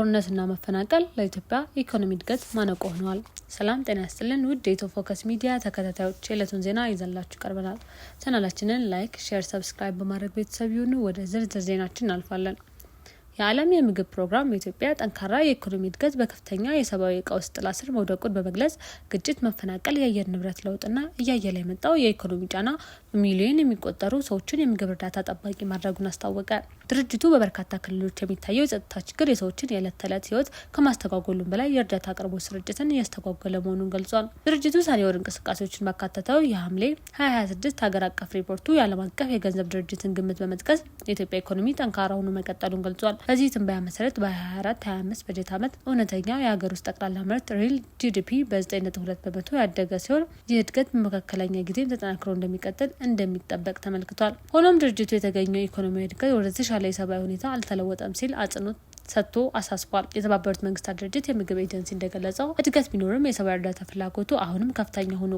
ጦርነትና መፈናቀል ለኢትዮጵያ ኢኮኖሚ እድገት ማነቆ ሆነዋል። ሰላም ጤና ይስጥልን ውድ የኢትዮ ፎከስ ሚዲያ ተከታታዮች የዕለቱን ዜና ይዘንላችሁ ቀርበናል። ቻናላችንን ላይክ፣ ሼር፣ ሰብስክራይብ በማድረግ ቤተሰብ ይሁኑ። ወደ ዝርዝር ዜናችን እናልፋለን። የዓለም የምግብ ፕሮግራም የኢትዮጵያ ጠንካራ የኢኮኖሚ እድገት በከፍተኛ የሰብአዊ ቀውስ ጥላ ስር መውደቁን በመግለጽ ግጭት፣ መፈናቀል፣ የአየር ንብረት ለውጥና እያየለ የመጣው የኢኮኖሚ ጫና በሚሊዮን የሚቆጠሩ ሰዎችን የምግብ እርዳታ ጠባቂ ማድረጉን አስታወቀ። ድርጅቱ በበርካታ ክልሎች የሚታየው የጸጥታ ችግር የሰዎችን የዕለት ተዕለት ህይወት ከማስተጓጎሉም በላይ የእርዳታ አቅርቦት ስርጭትን እያስተጓጎለ መሆኑን ገልጿል። ድርጅቱ ሰኔ ወር እንቅስቃሴዎችን ባካተተው የሐምሌ 2026 ሀገር አቀፍ ሪፖርቱ የዓለም አቀፍ የገንዘብ ድርጅትን ግምት በመጥቀስ የኢትዮጵያ ኢኮኖሚ ጠንካራ ሆኖ መቀጠሉን ገልጿል። በዚህ ትንበያ መሰረት በ2024/25 በጀት ዓመት እውነተኛ የሀገር ውስጥ ጠቅላላ ምርት ሪል ጂዲፒ በ9.2% ያደገ ሲሆን ይህ እድገት በመካከለኛ ጊዜም ተጠናክሮ እንደሚቀጥል እንደሚጠበቅ ተመልክቷል። ሆኖም ድርጅቱ የተገኘው ኢኮኖሚያዊ እድገት ወደ ተሻለ የሰብአዊ ሁኔታ አልተለወጠም ሲል አጽንኦት ሰጥቶ አሳስቧል። የተባበሩት መንግስታት ድርጅት የምግብ ኤጀንሲ እንደገለጸው እድገት ቢኖርም የሰብአዊ እርዳታ ፍላጎቱ አሁንም ከፍተኛ ሆኖ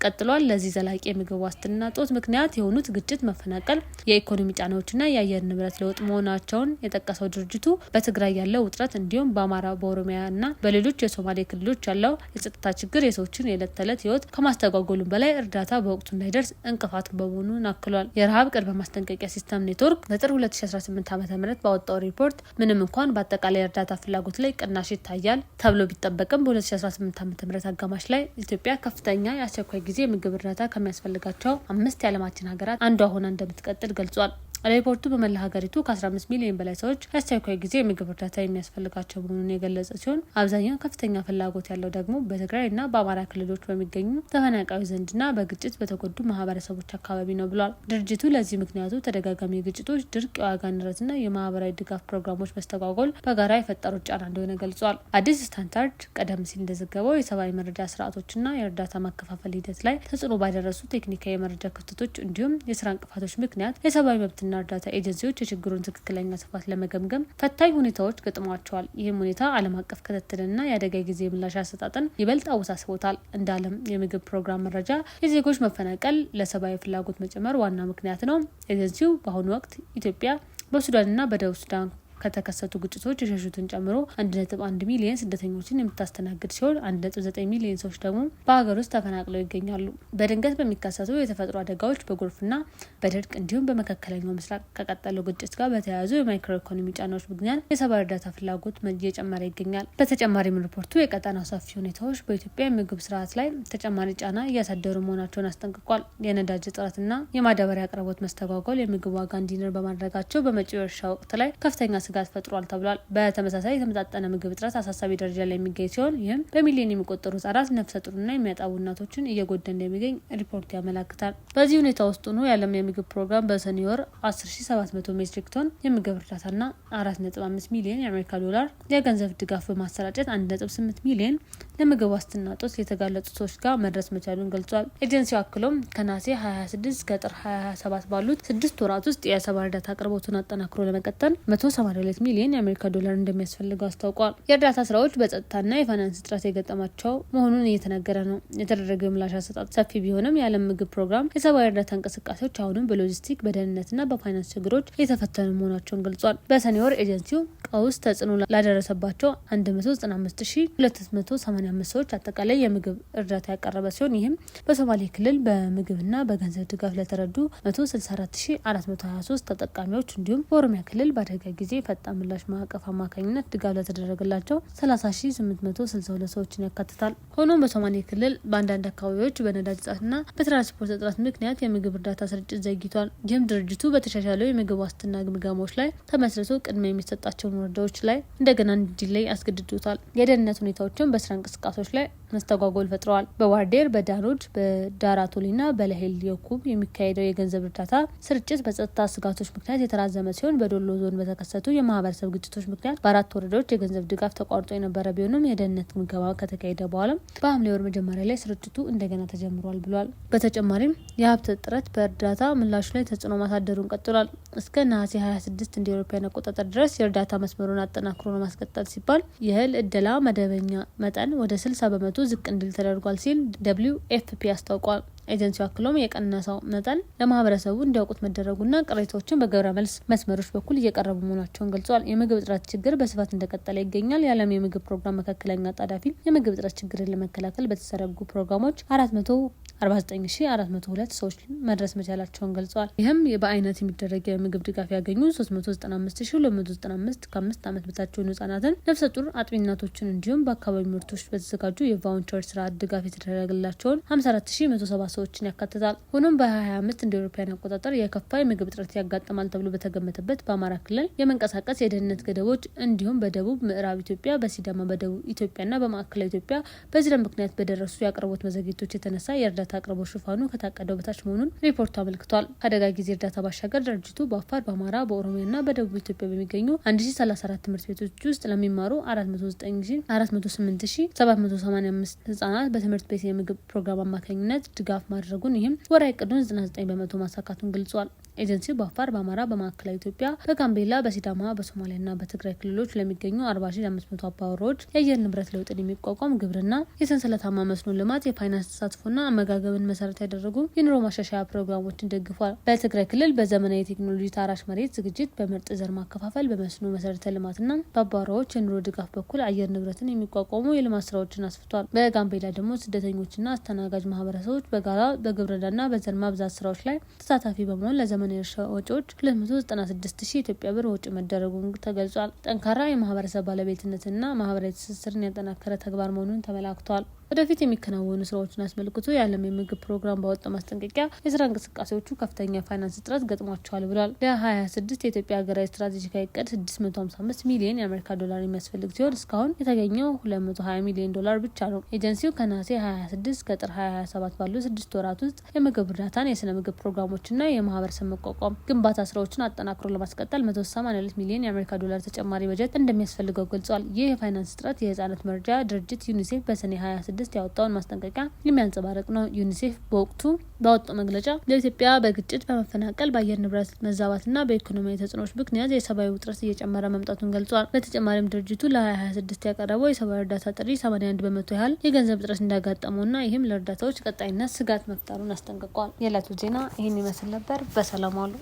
ቀጥሏል። ለዚህ ዘላቂ የምግብ ዋስትና ጦት ምክንያት የሆኑት ግጭት፣ መፈናቀል፣ የኢኮኖሚ ጫናዎችና የአየር ንብረት ለውጥ መሆናቸውን የጠቀሰው ድርጅቱ በትግራይ ያለው ውጥረት እንዲሁም በአማራ፣ በኦሮሚያና በሌሎች የሶማሌ ክልሎች ያለው የጸጥታ ችግር የሰዎችን የዕለት ተዕለት ህይወት ከማስተጓጎሉም በላይ እርዳታ በወቅቱ እንዳይደርስ እንቅፋት በመሆኑን አክሏል። የረሃብ ቅድመ ማስጠንቀቂያ ሲስተም ኔትወርክ በጥር 2018 ዓ.ም ባወጣው ሪፖርት ምንም እንኳን በአጠቃላይ እርዳታ ፍላጎት ላይ ቅናሽ ይታያል ተብሎ ቢጠበቅም በ2018 ዓ.ም አጋማሽ ላይ ኢትዮጵያ ከፍተኛ የአስቸኳይ ጊዜ የምግብ እርዳታ ከሚያስፈልጋቸው 5 የዓለማችን ሀገራት አንዷ ሆና እንደምትቀጥል ገልጿል። ሪፖርቱ በመላ ሀገሪቱ ከ15 ሚሊዮን በላይ ሰዎች አስቸኳይ ጊዜ የምግብ እርዳታ የሚያስፈልጋቸው መሆኑን የገለጸ ሲሆን አብዛኛው ከፍተኛ ፍላጎት ያለው ደግሞ በትግራይና በአማራ ክልሎች በሚገኙ ተፈናቃዮች ዘንድና በግጭት በተጎዱ ማህበረሰቦች አካባቢ ነው ብሏል። ድርጅቱ ለዚህ ምክንያቱ ተደጋጋሚ ግጭቶች፣ ድርቅ፣ የዋጋ ንረትና የማህበራዊ ድጋፍ ፕሮግራሞች መስተጓጎል በጋራ የፈጠሩት ጫና እንደሆነ ገልጿል። አዲስ ስታንዳርድ ቀደም ሲል እንደዘገበው የሰብአዊ መረጃ ስርዓቶችና የእርዳታ ማከፋፈል ሂደት ላይ ተጽዕኖ ባደረሱ ቴክኒካዊ የመረጃ ክፍተቶች እንዲሁም የስራ እንቅፋቶች ምክንያት የሰብአዊ መብትና እርዳታ ኤጀንሲዎች የችግሩን ትክክለኛ ስፋት ለመገምገም ፈታኝ ሁኔታዎች ገጥሟቸዋል። ይህም ሁኔታ ዓለም አቀፍ ክትትልና የአደጋ ጊዜ ምላሽ አሰጣጥን ይበልጥ አወሳስቦታል። እንደ ዓለም የምግብ ፕሮግራም መረጃ የዜጎች መፈናቀል ለሰብአዊ ፍላጎት መጨመር ዋና ምክንያት ነው። ኤጀንሲው በአሁኑ ወቅት ኢትዮጵያ በሱዳንና በደቡብ ሱዳን ከተከሰቱ ግጭቶች የሸሹትን ጨምሮ 1.1 ሚሊዮን ስደተኞችን የምታስተናግድ ሲሆን 1.9 ሚሊዮን ሰዎች ደግሞ በሀገር ውስጥ ተፈናቅለው ይገኛሉ። በድንገት በሚከሰቱ የተፈጥሮ አደጋዎች፣ በጎርፍና በድርቅ እንዲሁም በመካከለኛው ምስራቅ ከቀጠለው ግጭት ጋር በተያያዙ የማይክሮ ኢኮኖሚ ጫናዎች ምክንያት የሰብአዊ እርዳታ ፍላጎት እየጨመረ ይገኛል። በተጨማሪም ሪፖርቱ የቀጠናው ሰፊ ሁኔታዎች በኢትዮጵያ የምግብ ስርዓት ላይ ተጨማሪ ጫና እያሳደሩ መሆናቸውን አስጠንቅቋል። የነዳጅ እጥረትና የማዳበሪያ አቅርቦት መስተጓጎል የምግብ ዋጋ እንዲንር በማድረጋቸው በመጪው የእርሻ ወቅት ላይ ከፍተኛ ስጋት ፈጥሯል ተብሏል። በተመሳሳይ የተመጣጠነ ምግብ እጥረት አሳሳቢ ደረጃ ላይ የሚገኝ ሲሆን ይህም በሚሊዮን የሚቆጠሩ ህጻናት፣ ነፍሰ ጡርና የሚያጠቡ እናቶችን እየጎዳ እንደሚገኝ ሪፖርት ያመለክታል። በዚህ ሁኔታ ውስጥ ሆኖ የዓለም የምግብ ፕሮግራም በሰኔ ወር 10,700 ሜትሪክ ቶን የምግብ እርዳታና 4.5 ሚሊዮን የአሜሪካ ዶላር የገንዘብ ድጋፍ በማሰራጨት 1.8 ሚሊዮን ለምግብ ዋስትና ጦት የተጋለጡ ሰዎች ጋር መድረስ መቻሉን ገልጿል። ኤጀንሲው አክሎም ከነሐሴ 2026 እስከ ጥር 2027 ባሉት 6 ወራት ውስጥ የሰብአዊ እርዳታ አቅርቦቱን አጠናክሮ ለመቀጠል 182 ሚሊዮን የአሜሪካ ዶላር እንደሚያስፈልገው አስታውቋል። የእርዳታ ስራዎች በጸጥታና የፋይናንስ እጥረት የገጠማቸው መሆኑን እየተነገረ ነው። የተደረገው የምላሽ አሰጣጥ ሰፊ ቢሆንም የዓለም ምግብ ፕሮግራም የሰብአዊ እርዳታ እንቅስቃሴዎች አሁንም በሎጂስቲክ፣ በደህንነትና በፋይናንስ ችግሮች የተፈተኑ መሆናቸውን ገልጿል። በሰኔ ወር ኤጀንሲው ቀውስ ተጽዕኖ ላደረሰባቸው 19285 ሰዎች አጠቃላይ የምግብ እርዳታ ያቀረበ ሲሆን ይህም በሶማሌ ክልል በምግብና በገንዘብ ድጋፍ ለተረዱ 164423 ተጠቃሚዎች እንዲሁም በኦሮሚያ ክልል በአደጋ ጊዜ ፈጣን ምላሽ ማዕቀፍ አማካኝነት ድጋፍ ለተደረገላቸው 30862 ሰዎችን ያካትታል። ሆኖም በሶማሌ ክልል በአንዳንድ አካባቢዎች በነዳጅ እጥረትና በትራንስፖርት እጥረት ምክንያት የምግብ እርዳታ ስርጭት ዘግይቷል። ይህም ድርጅቱ በተሻሻለው የምግብ ዋስትና ግምገማዎች ላይ ተመስርቶ ቅድሚያ የሚሰጣቸውን ወረዳዎች ላይ እንደገና እንዲለይ አስገድዶታል። የደህንነት ሁኔታዎችን በስራ እንቅስቃሴዎች ላይ መስተጓጎል ፈጥረዋል። በዋርዴር፣ በዳኖድ፣ በዳራቶሊና በለሄል የኩብ የሚካሄደው የገንዘብ እርዳታ ስርጭት በጸጥታ ስጋቶች ምክንያት የተራዘመ ሲሆን በዶሎ ዞን በተከሰቱ የማህበረሰብ ግጭቶች ምክንያት በ4 ወረዳዎች የገንዘብ ድጋፍ ተቋርጦ የነበረ ቢሆንም የደህንነት ግምገማ ከተካሄደ በኋላ በሐምሌ ወር መጀመሪያ ላይ ስርጭቱ እንደገና ተጀምሯል ብሏል። በተጨማሪም የሀብት እጥረት በእርዳታ ምላሹ ላይ ተጽዕኖ ማሳደሩን ቀጥሏል። እስከ ነሐሴ 26 እንደ አውሮፓውያን አቆጣጠር ድረስ የእርዳታ መስመሩን አጠናክሮ ለማስቀጠል ሲባል የእህል እደላ መደበኛ መጠን ወደ 60% ዝቅ እንዲል ተደርጓል ሲል WFP አስታውቋል። ኤጀንሲው አክሎም የቀነሰው መጠን ለማህበረሰቡ እንዲያውቁት መደረጉና ቅሬታዎችን በግብረ መልስ መስመሮች በኩል እየቀረቡ መሆናቸውን ገልጿል። የምግብ እጥረት ችግር በስፋት እንደቀጠለ ይገኛል። የዓለም የምግብ ፕሮግራም መካከለኛ አጣዳፊ የምግብ እጥረት ችግርን ለመከላከል በተዘረጉ ፕሮግራሞች 449,402 ሰዎች መድረስ መቻላቸውን ገልጸዋል። ይህም በአይነት የሚደረግ የምግብ ድጋፍ ያገኙ 395,295 ከ5 ዓመት በታች የሆኑ ህጻናትን፣ ነፍሰ ጡር አጥቢ እናቶችን እንዲሁም በአካባቢ ምርቶች በተዘጋጁ የቫውቸር ስርዓት ድጋፍ የተደረገላቸውን 54,170 ሰዎችን ያካትታል። ሆኖም በ2025 እንደ አውሮፓውያን አቆጣጠር የከፋ የምግብ እጥረት ያጋጥማል ተብሎ በተገመተበት በአማራ ክልል የመንቀሳቀስ የደህንነት ገደቦች እንዲሁም በደቡብ ምዕራብ ኢትዮጵያ፣ በሲዳማ፣ በደቡብ ኢትዮጵያና በማዕከላዊ ኢትዮጵያ በዝናብ ምክንያት በደረሱ የአቅርቦት መዘግየቶች የተነሳ የእርዳታ አቅርቦት ሽፋኑ ከታቀደው በታች መሆኑን ሪፖርቱ አመልክቷል። ከአደጋ ጊዜ እርዳታ ባሻገር ድርጅቱ በአፋር፣ በአማራ፣ በኦሮሚያና በደቡብ ኢትዮጵያ በሚገኙ 1034 ትምህርት ቤቶች ውስጥ ለሚማሩ 408,785 ህጻናት በትምህርት ቤት የምግብ ፕሮግራም አማካኝነት ድጋፍ ማድረጉን ይህም ወራዊ እቅዱን 99 በመቶ ማሳካቱን ገልጿል። ኤጀንሲው በአፋር፣ በአማራ፣ በማዕከላዊ ኢትዮጵያ፣ በጋምቤላ፣ በሲዳማ፣ በሶማሊያና በትግራይ ክልሎች ለሚገኙ 40,500 አባወራዎች የአየር ንብረት ለውጥን የሚቋቋም ግብርና፣ የሰንሰለታማ መስኖ ልማት፣ የፋይናንስ ተሳትፎና አመጋገብን መሰረት ያደረጉ የኑሮ ማሻሻያ ፕሮግራሞችን ደግፏል። በትግራይ ክልል በዘመናዊ የቴክኖሎጂ ታራሽ መሬት ዝግጅት፣ በምርጥ ዘር ማከፋፈል፣ በመስኖ መሰረተ ልማትና በአባወራዎች የኑሮ ድጋፍ በኩል አየር ንብረትን የሚቋቋሙ የልማት ስራዎችን አስፍቷል። በጋምቤላ ደግሞ ስደተኞችና አስተናጋጅ ማህበረሰቦች በጋራ በግብርናና በዘር ማብዛት ስራዎች ላይ ተሳታፊ በመሆን ለዘመናዊ እርሻ ወጪዎች 296,000 ኢትዮጵያ ብር ወጪ መደረጉን ተገልጿል። ጠንካራ የማህበረሰብ ባለቤትነትና ማህበራዊ ትስስርን ያጠናከረ ተግባር መሆኑን ተመላክቷል። ወደፊት የሚከናወኑ ስራዎችን አስመልክቶ የዓለም የምግብ ፕሮግራም ባወጣው ማስጠንቀቂያ የስራ እንቅስቃሴዎቹ ከፍተኛ የፋይናንስ እጥረት ገጥሟቸዋል ብሏል። ለ2026 የኢትዮጵያ ሀገራዊ ስትራቴጂካዊ እቅድ 655 ሚሊዮን የአሜሪካ ዶላር የሚያስፈልግ ሲሆን እስካሁን የተገኘው 220 ሚሊዮን ዶላር ብቻ ነው። ኤጀንሲው ከነሐሴ 2026 እስከ ጥር 2027 ባሉ 6 ወራት ውስጥ የምግብ እርዳታን፣ የስነ ምግብ ፕሮግራሞችና የማህበረሰብ መቋቋም ግንባታ ስራዎችን አጠናክሮ ለማስቀጠል 182 ሚሊዮን የአሜሪካ ዶላር ተጨማሪ በጀት እንደሚያስፈልገው ገልጿል። ይህ የፋይናንስ እጥረት የህጻናት መርጃ ድርጅት ዩኒሴፍ በሰኔ 26 ያወጣውን ማስጠንቀቂያ የሚያንጸባርቅ ነው። ዩኒሴፍ በወቅቱ ባወጣው መግለጫ ለኢትዮጵያ በግጭት፣ በመፈናቀል፣ በአየር ንብረት መዛባትና በኢኮኖሚያዊ ተጽዕኖዎች ምክንያት የሰብአዊ ውጥረት እየጨመረ መምጣቱን ገልጿል። በተጨማሪም ድርጅቱ ለ2026 ያቀረበው የሰብአዊ እርዳታ ጥሪ 81 በመቶ ያህል የገንዘብ እጥረት እንዳጋጠመውና ይህም ለእርዳታዎች ቀጣይነት ስጋት መፍጠሩን አስጠንቅቋል። የዕለቱ ዜና ይህን ይመስል ነበር። በሰላም ዋሉ።